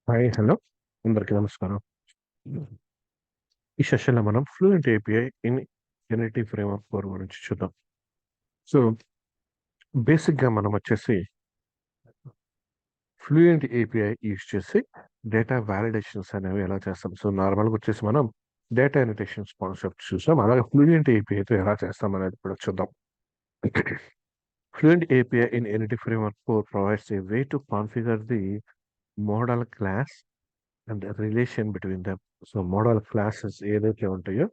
Hi hello అందరికీ నమస్కారం. ఈ సెషన్లో మనం fluent API in generative framework 4 గురించి చూద్దాం. సో బేసిక్గా మనం వచ్చేసి ఫ్లూయెంట్ ఏపీఐ యూజ్ చేసి డేటా వ్యాలిడేషన్స్ అనేవి ఎలా చేస్తాం. సో నార్మల్గా వచ్చేసి మనం డేటా ఎనిటేషన్స్ కాన్సెప్ట్ చూసాం. అలాగే ఫ్లూయెంట్ ఏపీఐతో ఎలా చేస్తాం అనేది కూడా చూద్దాం. Fluent API in Entity Framework 4 provides a way to configure the model class and the relation between them. So model classes ఏదైతే ఉంటాయో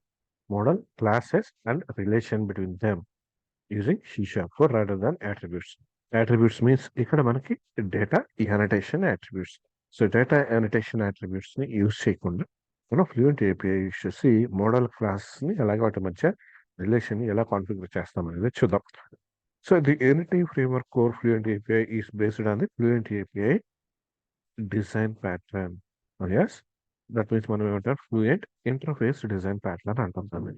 model classes and relation between them using C# rather than attributes. Attributes means ఇక్కడ మనకి data annotation attributes. So data annotation attributes ని use చేయకుండా మనం fluent API use చేసి modal class ని అలాగే వాటి మధ్య రిలేషన్ ని ఎలా కాన్ఫిగర్ చేస్తాం అనేది చూద్దాం. So the Entity Framework core fluent API is based on the fluent API design pattern. yes, that means మనం ఏమంటారు ఫ్లూయెంట్ ఇంటర్ఫేస్ డిజైన్ ప్యాటర్న్ అంటాం దాన్ని.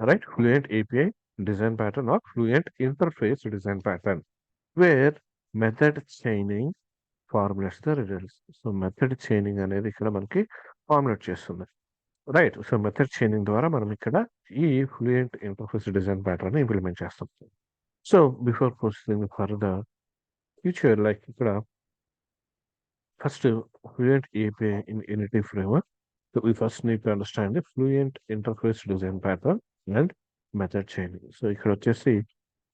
Right, fluent API design pattern or fluent interface design pattern where method chaining formulates the results. So method chaining అనేది ఇక్కడ మనకి formulate చేస్తుంది. Right, so method chaining ద్వారా మనం ఇక్కడ ఈ fluent interface design pattern implement చేస్తాం. So before proceeding further future like ఇక్కడ first fluent API in Entity Framework. So we first need to understand the fluent interface design pattern and method chaining. So ఇక్కడ వచ్చేసి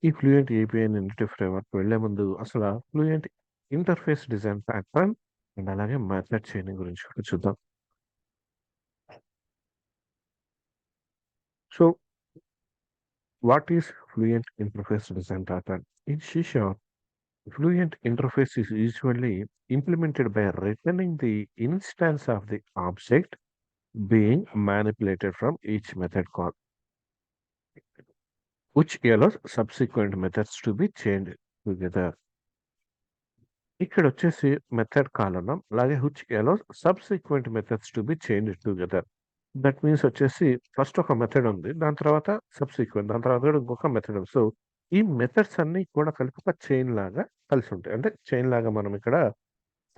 ఈ fluent API ఎనిటీ framework వెళ్లే ముందు అసలు fluent interface design pattern and అలాగే method chaining గురించి కూడా చూద్దాం. So what is fluent interface design pattern? In C#, fluent interface is usually implemented by returning the instance of the object being manipulated from each method call, which allows subsequent methods to be chained together. ఇక్కడ వచ్చేసి method call అన్నాం, అలాగే which allows subsequent methods to be chained together. That means వచ్చేసి first ఒక method ఉంది, దాని తర్వాత subsequent, దాని తర్వాత కూడా ఇంకొక మెథడ్ ఉంది. సో ఈ మెథడ్స్ అన్ని కూడా కలిపి ఒక చైన్ లాగా కలిసి ఉంటాయి, అంటే చైన్ లాగా మనం ఇక్కడ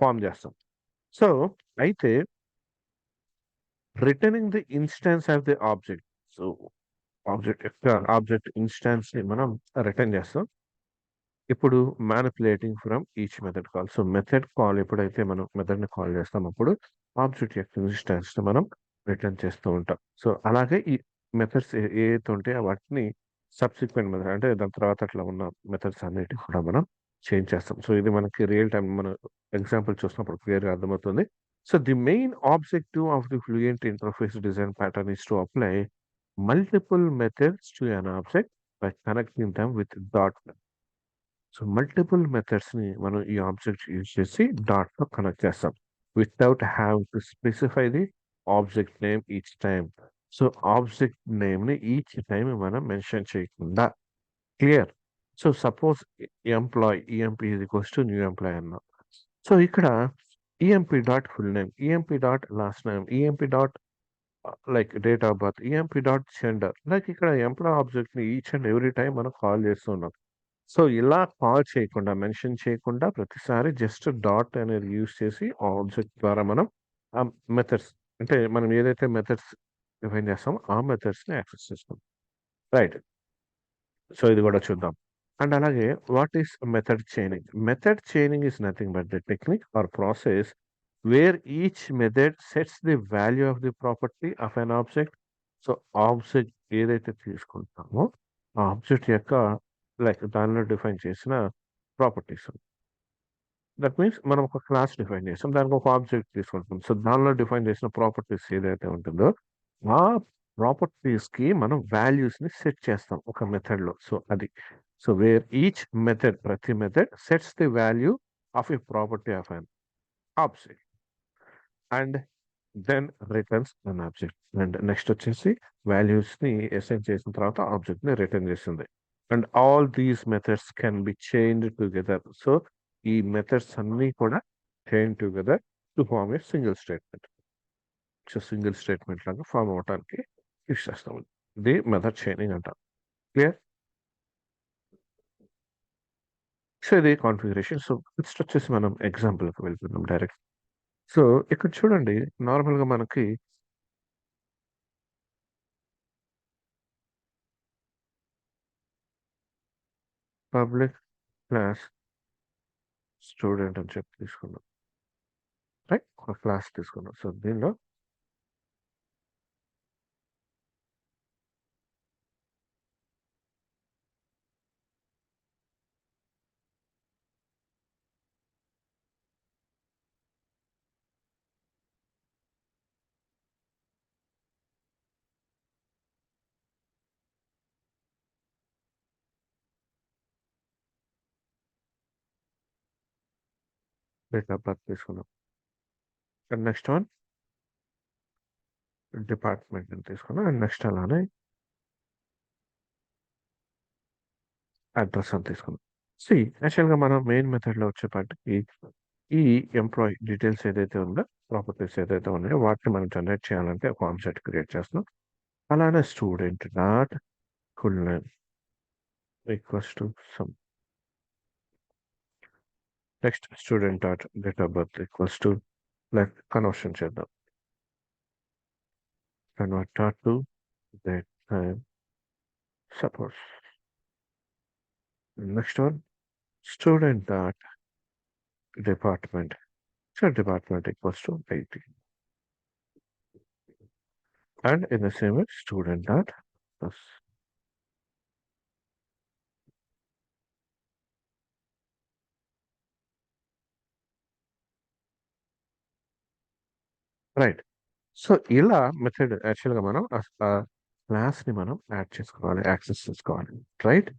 ఫామ్ చేస్తాం. సో అయితే returning the instance of the object. So object instance ని మనం రిటర్న్ చేస్తాం. ఇప్పుడు manipulating from each method call. So method call ఎప్పుడైతే మనం మెథడ్ ని కాల్ చేస్తాం అప్పుడు ఆబ్జెక్ట్ యొక్క ఇన్స్టాన్స్ ని మనం రిటర్న్ చేస్తూ ఉంటాం. సో అలాగే ఈ మెథడ్స్ ఏదైతే ఉంటాయో వాటిని సబ్సిక్వెంట్ మెథడ్, అంటే దాని తర్వాత అట్లా ఉన్న మెథడ్స్ అన్నిటి కూడా మనం చేంజ్ చేస్తాం. సో ఇది మనకి రియల్ టైం మనం ఎగ్జాంపుల్ చూసినప్పుడు క్లియర్గా అర్థమవుతుంది. So the main objective of the fluent interface design pattern is to apply multiple methods to an object by connecting them with dot. So multiple methods ని మనం ఈ ఆబ్జెక్ట్ యూజ్ చేసి dot తో connect చేస్తాం without have to specify the object name each time. So object name ని each time మనం mention చేయకుండా. Clear? So suppose employee EMP is equals to new employee అన్నాం. సో ఇక్కడ EMP dot full name, EMP dot last name, EMP dot like date of birth, EMP dot gender, like ఇక్కడ employee object ని each and every time మనం call చేస్తున్నాం. So ఇలా call చేయకుండా, mention చేయకుండా ప్రతిసారి జస్ట్ డాట్ అనేది యూజ్ చేసి ఆబ్జెక్ట్ ద్వారా మనం ఆ మెథడ్స్, అంటే మనం ఏదైతే మెథడ్స్ డిఫైన్ చేస్తామో ఆ మెథడ్స్ ని యాక్సెస్ చేస్తాం. రైట్, సో ఇది కూడా చూద్దాం. అండ్ అలాగే what is method chaining? Method chaining is nothing but the technique or process where each method sets the value of the property of an object. So object ఏదైతే తీసుకుంటామో ఆ object యొక్క like దానిలో define చేసిన properties. That means మనం ఒక class define చేస్తాం, దానికి ఒక ఆబ్జెక్ట్ తీసుకుంటాం. సో దానిలో డిఫైన్ చేసిన ప్రాపర్టీస్ ఏదైతే ఉంటుందో ఆ ప్రాపర్టీస్ కి మనం వాల్యూస్ ని సెట్ చేస్తాం ఒక మెథడ్ లో. సో అది, సో వేర్ ఈచ్ మెథడ్, ప్రతి method sets the value of a property of an object and then returns an object. And next వచ్చేసి వాల్యూస్ ని అసైన్ చేసిన తర్వాత ఆబ్జెక్ట్ ని రిటర్న్ చేస్తుంది. And all these methods can be chained together. So ఈ methods అన్ని కూడా chain together to form a single statement. So single statement లాగా ఫామ్ అవడానికి యూస్ చేస్తాం. ఇది మెథడ్ చైనింగ్ అంటాం. క్లియర్? సో ఇది కాన్ఫిగరేషన్. సో నెక్స్ట్ వచ్చేసి మనం ఎగ్జాంపుల్కి వెళ్తున్నాం డైరెక్ట్. సో, ఇక్కడ చూడండి నార్మల్‌గా మనకి పబ్లిక్ క్లాస్ స్టూడెంట్ అని చెప్పి తీసుకున్నాం. రైట్? ఒక క్లాస్ తీసుకున్నాం. సో, దీనిలో డేట్ ఆఫ్ బర్త్ తీసుకున్నాం. అండ్ నెక్స్ట్ వన్ డిపార్ట్మెంట్ అని తీసుకున్నాం. అండ్ నెక్స్ట్ అలానే అడ్రస్ అని తీసుకున్నాం. సి యాక్చువల్‌గా మనం మెయిన్ మెథడ్‌లో వచ్చేపాటికి ఈ ఎంప్లాయీ డీటెయిల్స్ ఏదైతే ఉందో, ప్రాపర్టీస్ ఏదైతే ఉన్నాయో వాటిని మనం జనరేట్ చేయాలంటే ఒక ఆబ్జెక్ట్ క్రియేట్ చేస్తున్నాం. అలానే student dot full name equals to some. Next student dot date of birth equals to like conversion చేద్దాం. Convert dot to date time suppose. Next one student dot department. So department equals to 80. And in the same way, student dot plus. Right. So, ఇలా method యాక్చువల్‌గా మనం క్లాస్‌ని మనం add చేసుకోవాలి. Access చేసుకోవాలి. Right?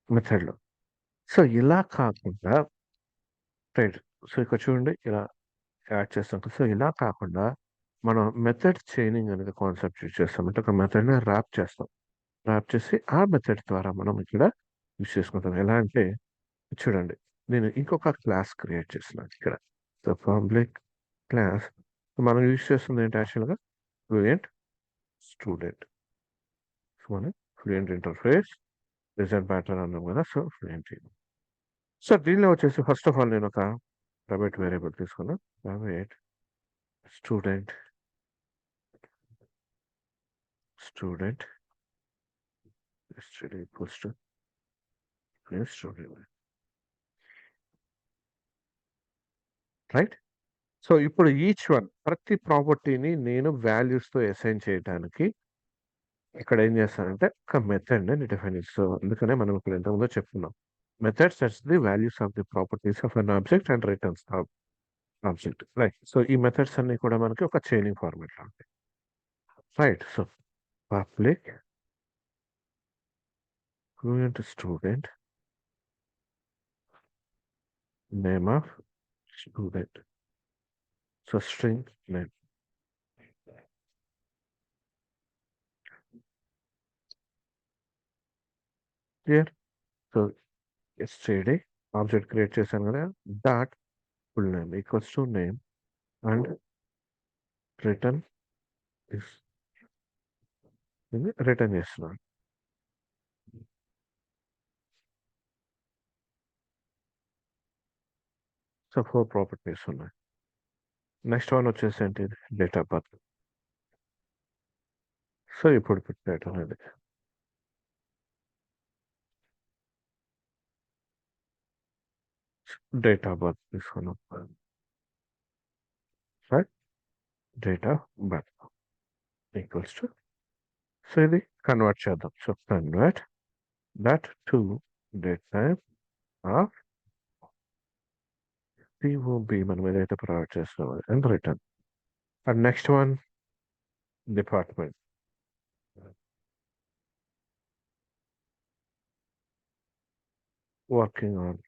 మెథడ్‌లో. So, ఇలా కాకుండా రైట్. సో, ఇక్కడ చూడండి ఇలా యాడ్ చేస్తాం. సో, ఇలా కాకుండా మనం మెథడ్ చైనింగ్ అనేది కాన్సెప్ట్ యూజ్ చేస్తాం. అంటే ఒక మెథడ్‌ని ర్యాప్ చేస్తాం. ర్యాప్ చేసి ఆ మెథడ్ ద్వారా మనం ఇక్కడ యూజ్ చేసుకుంటాం. ఎలా అంటే చూడండి. నేను ఇంకొక క్లాస్ క్రియేట్ చేస్తున్నాను ఇక్కడ. సో, పబ్లిక్ క్లాస్ మనం యూజ్ చేస్తుంది ఏంటి యాక్చువల్‌గా ఫ్లూయెంట్ స్టూడెంట్. సో, మనం ఫ్లూయెంట్ ఇంటర్ఫేస్ డిజైన్ ప్యాటర్న్ అన్నాం కదా! So, fluent. సో, దీనిలో వచ్చేసి ఫస్ట్ ఆఫ్ ఆల్ నేను ఒక ప్రైవేట్ వేరియబుల్ తీసుకున్నా. Private student student std equals to student. Right? So, ఇప్పుడు ఈచ్ వన్ ప్రతి ప్రాపర్టీని నేను వాల్యూస్‌తో అసైన్ చేయటానికి ఇక్కడ ఏం చేస్తానంటే ఒక మెథడ్‌ని డిఫైన్ చేస్తా. సో, అందుకనే మనం ఇక్కడ ఇంతకుముందు చెప్పుకున్నాం. Method sets the values of the properties of an object and returns the object. Right. So, ఈ మెథడ్స్ అన్నీ కూడా మనకి ఒక చైనింగ్ ఫార్మాట్‌లో ఉంటాయి. Right. So, public fluent student name of student. So, string name. Clear? So, STD object create చేశాను కదా! Dot full name equals to name and return this. ఇది రిటర్న్ చేస్తున్నాను. సో, 4 ప్రాపర్టీస్ ఉన్నాయి. నెక్స్ట్ వన్ వచ్చేసి ఏంటిది? Date of birth. So, ఇప్పుడు date అనేది date of birth తీసుకున్నాం. Right? Date of birth equals to so, ఇది కన్వర్ట్ చేద్దాం. So, convert that to date time of POB మనం ఏదైతే ప్రొవైడ్ చేస్తున్నామో and return. And next one department. Working on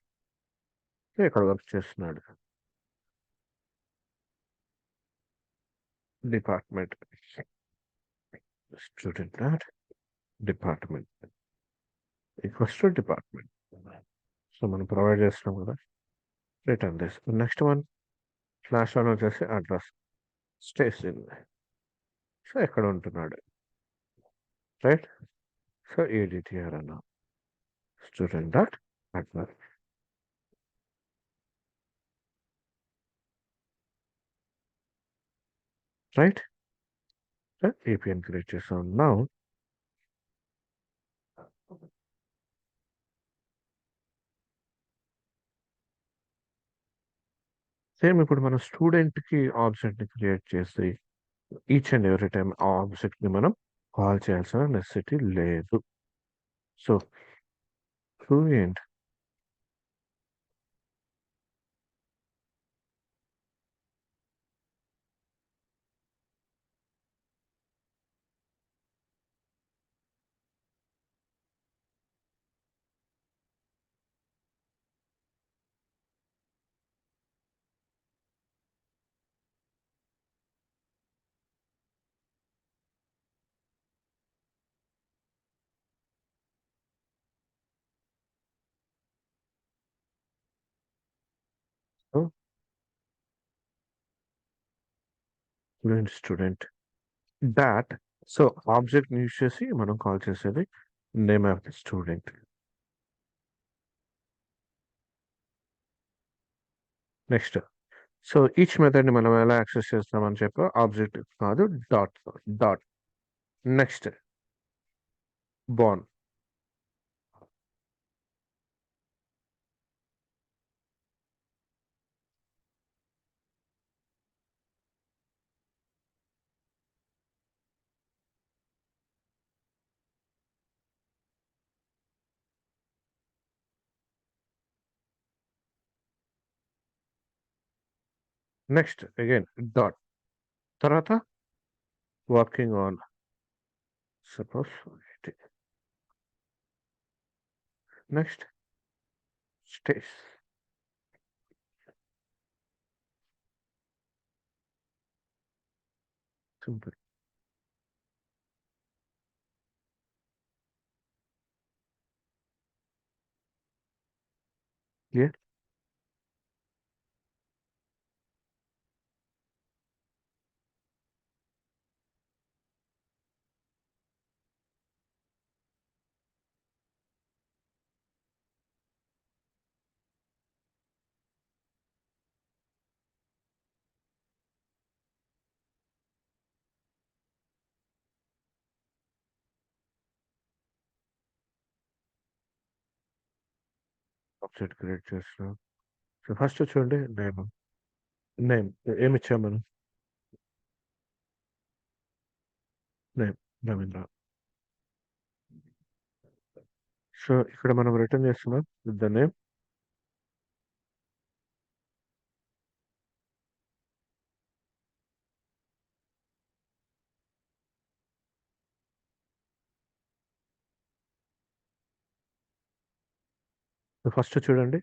ఇక్కడ work చేస్తున్నాడు. Department. Student dot department equals to department. So, మనం provide చేస్తున్నాం కదా! Return this. Next one slash one వచ్చేసి address. Station. So, ఎక్కడ ఉంటున్నాడు. రైట్? సో, ఏడిటిఆర్ అన్నాం. Student dot address. రైట్? ఏపీఐని క్రియేట్ చేసాం. నౌ సేమ్ ఇప్పుడు మనం స్టూడెంట్‌కి ఆబ్జెక్ట్‌ని క్రియేట్ చేసి ఈచ్ అండ్ ఎవ్రీ టైమ్ ఆ ఆబ్జెక్ట్‌ని మనం కాల్ చేయాల్సిన నెసెసిటీ లేదు. So, fluent so, fluent student dot so, ఆబ్జెక్ట్‌ని యూజ్ చేసి మనం కాల్ చేసేది name of the student. Next so, ఈచ్ మెథడ్‌ని మనం ఎలా యాక్సెస్ చేస్తామని చెప్పి ఆబ్జెక్ట్ కాదు dot dot next born next again dot తర్వాత working on suppose next stays simple. Clear? Object create చేస్తున్నాం. సో, ఫస్ట్ చూడండి నేమ్. నేమ్ ఏమిచ్చాం మనం? నేమ్ రవీంద్ర. సో, ఇక్కడ మనం రిటర్న్ చేస్తున్నాం with the name. So, first చూడండి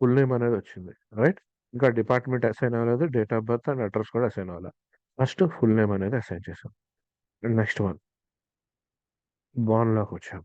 ఫుల్ నేమ్ అనేది వచ్చింది. రైట్? ఇంకా డిపార్ట్మెంట్ అసైన్ అవ్వలేదు. Date of birth and address కూడా అసైన్ అవ్వలేదు. ఫస్ట్ ఫుల్ నేమ్ అనేది అసైన్ చేసాం. నెక్స్ట్ వన్ బాన్‌లోకి వచ్చాం.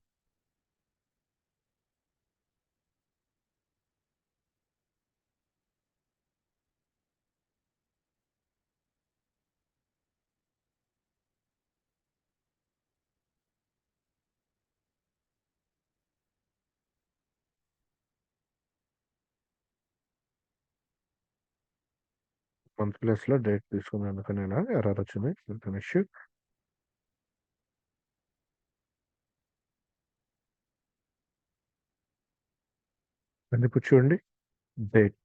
మంత్ ప్లేస్‌లో డేట్ తీసుకున్నందుకని ఇలా ఎర్రర్ వచ్చింది. ఫినిష్. అండ్ ఇప్పుడు చూడండి డేట్.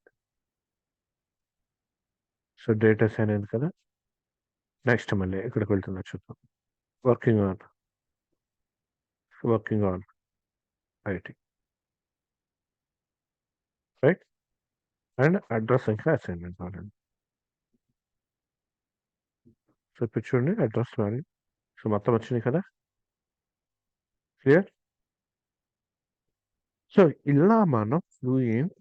సో, డేట్ అసైన్ అయింది కదా! నెక్స్ట్ మళ్ళీ ఎక్కడికి వెళ్తుందో చూద్దాం. Working on, working on IT. Right? And address ఇంకా అసైన్‌మెంట్ కావాలండి. సో, ఇప్పుడు చూడండి అడ్రస్ మారింది. సో, మొత్తం వచ్చినాయి కదా! క్లియర్? సో, ఇలా మనం ఫ్లూయెంట్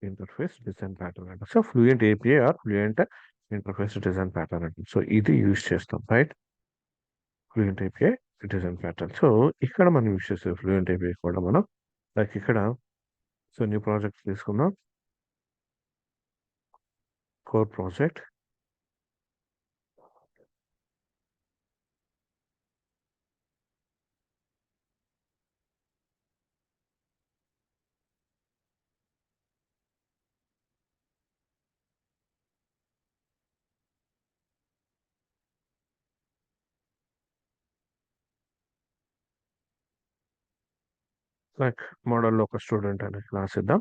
ఇంటర్ఫేస్ డిజైన్ ప్యాటర్న్ అంటాం. So, fluent API or fluent interface design pattern అంటాం. సో, ఇది యూజ్ చేస్తాం. Right? Fluent API design pattern. So, ఇక్కడ మనం యూజ్ చేసే ఫ్లూయెంట్ ఏపీఐ కూడా మనం లైక్ ఇక్కడ సో, న్యూ ప్రాజెక్ట్ తీసుకుందాం. Core project. లైక్ మోడల్లో ఒక స్టూడెంట్ అనే క్లాస్ ఇద్దాం.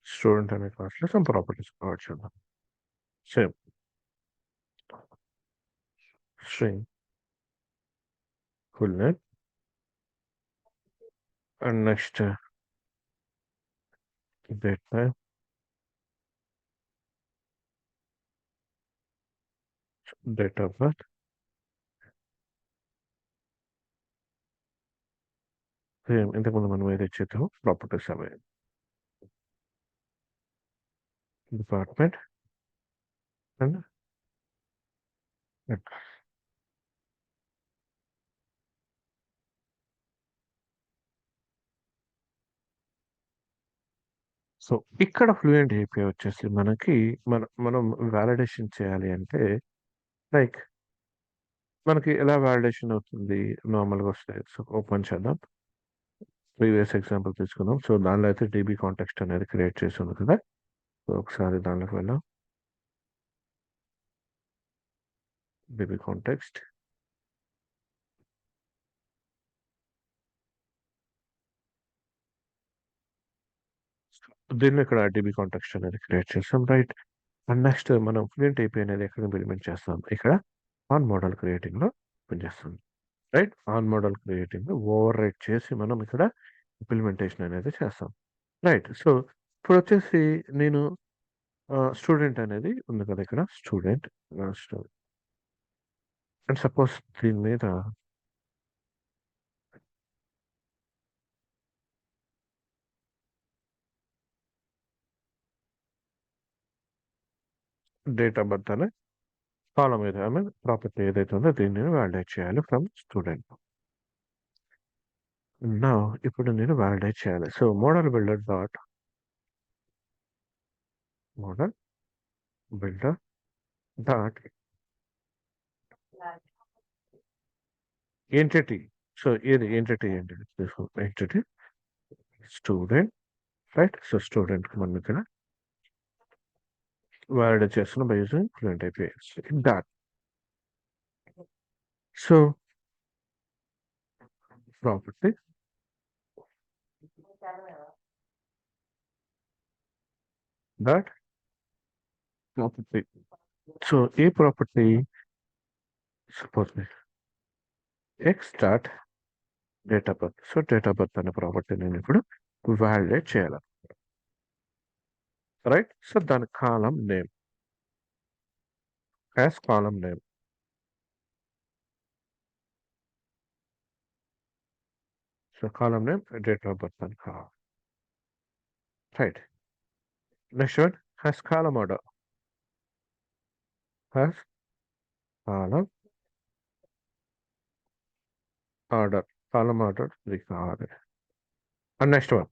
స్టూడెంట్ అనే క్లాస్లో సమ్ ప్రాపర్టీస్ ప్రొవైడ్ చేద్దాం. Same string full name and next date time date of birth same ఇంతకుముందు మనం ఏదైతే చేద్దామో ప్రాపర్టీస్ అవే డిపార్ట్మెంట్ అండ్ సో ఇక్కడ ఫ్లూయెంట్ ఏపీఐ వచ్చేసి మనకి మనం వ్యాలిడేషన్ చేయాలి అంటే లైక్ మనకి ఎలా వ్యాలిడేషన్ అవుతుంది నార్మల్గా వస్తే సో ఓపెన్ చేద్దాం. ప్రీవియస్ ఎగ్జాంపుల్ తీసుకుందాం. సో దానిలో అయితే డీబీ కాంటెక్స్ట్ అనేది క్రియేట్ చేసి ఉంది కదా. సో ఒకసారి దానిలోకి వెళ్దాం. డీబీ కాంటెక్స్ట్ దీనిలో ఇక్కడ డీబీ కాంటెక్స్ట్ అనేది క్రియేట్ చేస్తాం, రైట్. అండ్ నెక్స్ట్ మనం ఫ్లూయెంట్ ఏపీ అనేది ఎక్కడ ఇంప్లిమెంట్ చేస్తాం, ఇక్కడ ఆన్ మోడల్ క్రియేటింగ్ లో ఓపెన్ చేస్తాం, right. On model creating over right చేసి మనం ఇక్కడ ఇంప్లిమెంటేషన్ అనేది చేస్తాం, రైట్. సో ఇప్పుడు వచ్చేసి నేను స్టూడెంట్ అనేది ఉంది కదా, ఇక్కడ స్టూడెంట్ అండ్ సపోజ్ దీని మీద డేట్ ఆఫ్ బర్త్ అనే కాలం ఏదైతే ఐ మీన్ ప్రాపర్టీ ఏదైతే ఉందో దీన్ని నేను వ్యాలిడేట్ చేయాలి ఫ్రమ్ స్టూడెంట్. నా ఇప్పుడు నేను వ్యాలిడేట్ చేయాలి. So model builder dot model builder dot entity. So ఏది ఎంటిటీ ఏంటిది entity student, right. So student మనం ఇక్కడ వ్యాలిడేట్ చేస్తున్నాం by using fluent API dot. So property dot property. So A property suppose X dot date of birth. So date of birth అనే property నేను ఇప్పుడు validate చేయాలి, right. So దాని కాలం name as column name. So column name date of birth అని కావాలి, right. Next one has column order, has column order, column order ఇది కావాలి. And next one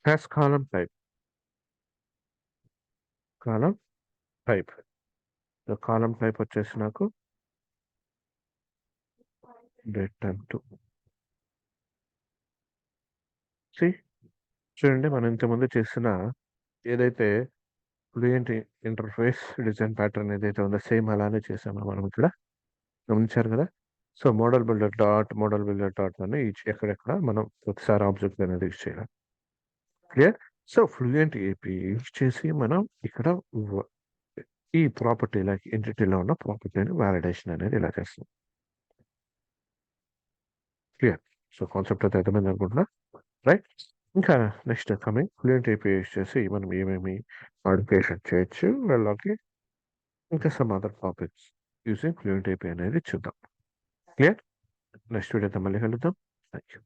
has column type, column type. So column type వచ్చేసి నాకు date time to C. చూడండి మనం ఇంతకుముందు చేసిన ఏదైతే ఫ్లూయెంట్ ఇంటర్ఫేస్ డిజైన్ ప్యాటర్న్ ఏదైతే ఉందో సేమ్ అలానే చేసాము మనం ఇక్కడ, గమనించారు కదా. సో మోడల్ బిల్డర్ డాట్ అని ఎక్కడెక్కడ మనం ఒకసారి ఆబ్జెక్ట్ అనేది యూజ్ చేయాలి, clear. So fluent AP use చేసి మనం ఇక్కడ ఈ ప్రాపర్టీ లైక్ ఎంటిటీలో ఉన్న ప్రాపర్టీని వ్యాలిడేషన్ అనేది ఇలా చేస్తాం, క్లియర్. సో కాన్సెప్ట్ అయితే అర్థమైంది అనుకుంటున్నా, రైట్. ఇంకా next coming fluent AP use చేసి మనం ఏమేమి మాడిఫికేషన్ చేయొచ్చు వాళ్ళకి, ఇంకా some other topics using fluent AP అనేది చూద్దాం, క్లియర్. నెక్స్ట్ వీడియోతో మళ్ళీ కలుద్దాం. Thank you.